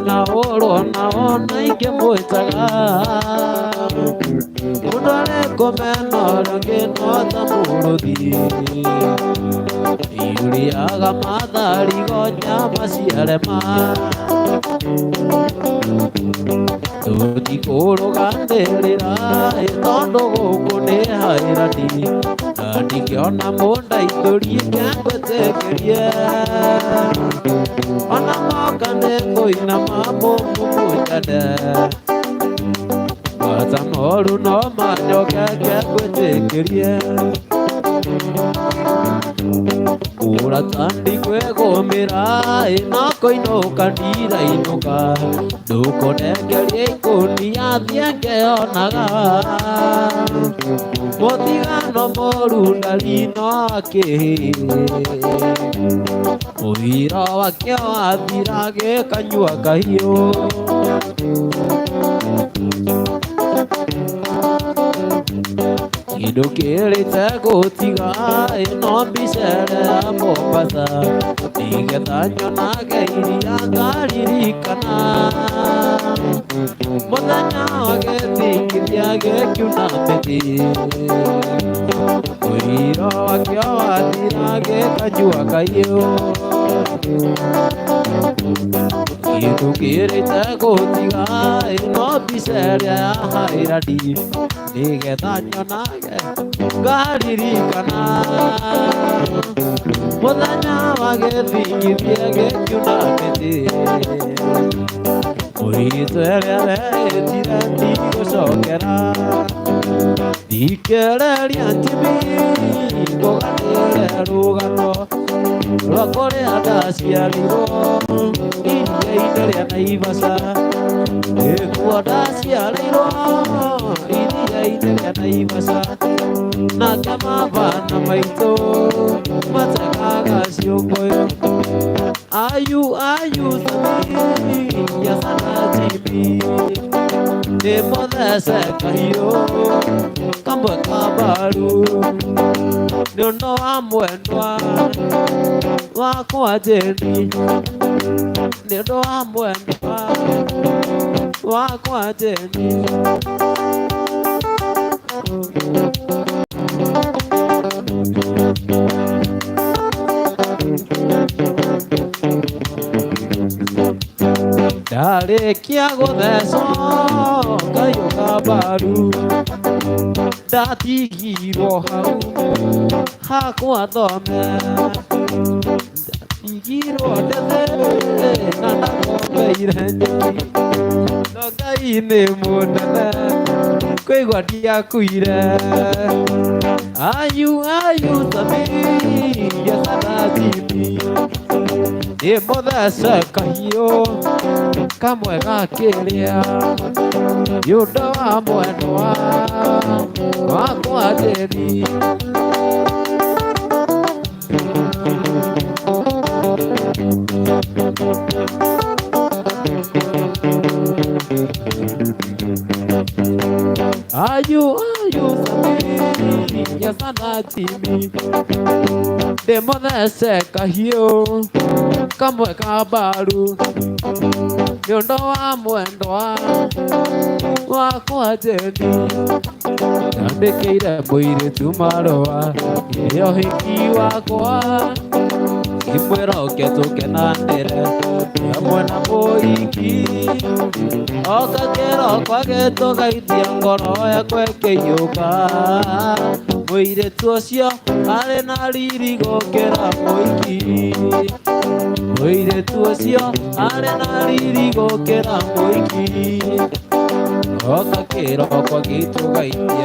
na oro na ona ike mwetaga Mudale komeno rangi no tamuruthi Iriaga mathari gonya maciarema Tuti kuruganirira itondo guku ni hairani na ndingiona munda ithuri kiangwetekerie ona moka nikuinama mumujane Bata moru no manyoke kiangwetekerie Ura tandi kwegomera inako inoka ndira inoka Duko nengerie ikundi athienge onaga Mutigano moru ndarino akihi Uira wakio athirage kanyua kahiu Kindu kirite gutiga ino mbicere ya Mombasa nigetha nyonage iria ngaririkana muthenya wa gĩthingithia gĩkiuna mĩthĩ ũiro wakĩo wathira gĩkanyua kahiũ Kindu kirite gutiga ino mbicere ya Hairandi nigetha nyonage ngaririkana muthenya wa gĩthingithia gĩkiuna mĩthĩ Mũritũ ĩrĩa wetire ndigũcokera ndikereria njimi ngũganĩre rũgano rwa kũrĩa ndaciarirwo iria-inĩ rĩa Naivasha nĩkuo ndaciarĩirwo iria-inĩ rĩa Naivasha nake mabana maitũ mategaga ciũngũyũ Ayu Sami ya Sanatimi Nĩmũthece kahiũ kamwe ka mbaru nĩũndũ wa mwendwa wakwa Jeni nĩũndũ wa mwendwa wakwa Jeni Ndarĩkia gũthecwo kahiũ ka mbaru ndatigirwo hau hakwa thome ndatigirwo ndethe na ndakombeire nyeki no Ngai nĩ mũnene kũigua ndiakuire Ayu Sami ya Sanatimi Nĩmũthece kahiũ kamwe gakĩrĩa nĩũndũ wa mwendwa wakwa Jeni Ayu Sami ya Sanatimi Nĩmũthece kahiũ kamwe ka mbaru nĩũndũ wa mwendwa wakwa Jeni Ndandĩkĩire mũirĩtu marũa ĩrĩa ũhiki wakwa ngĩmwĩra ũke tũkenanĩre hamwe na mũhiki oka kĩroko gĩtũgaitia ngoro yakwa ĩkĩiyũka mũirĩtu ũcio arĩ na riri gũkĩra mũhiki mũirĩtu ũcio arĩ na riri gũkĩra mũhiki oka kĩroko gĩtũgaitia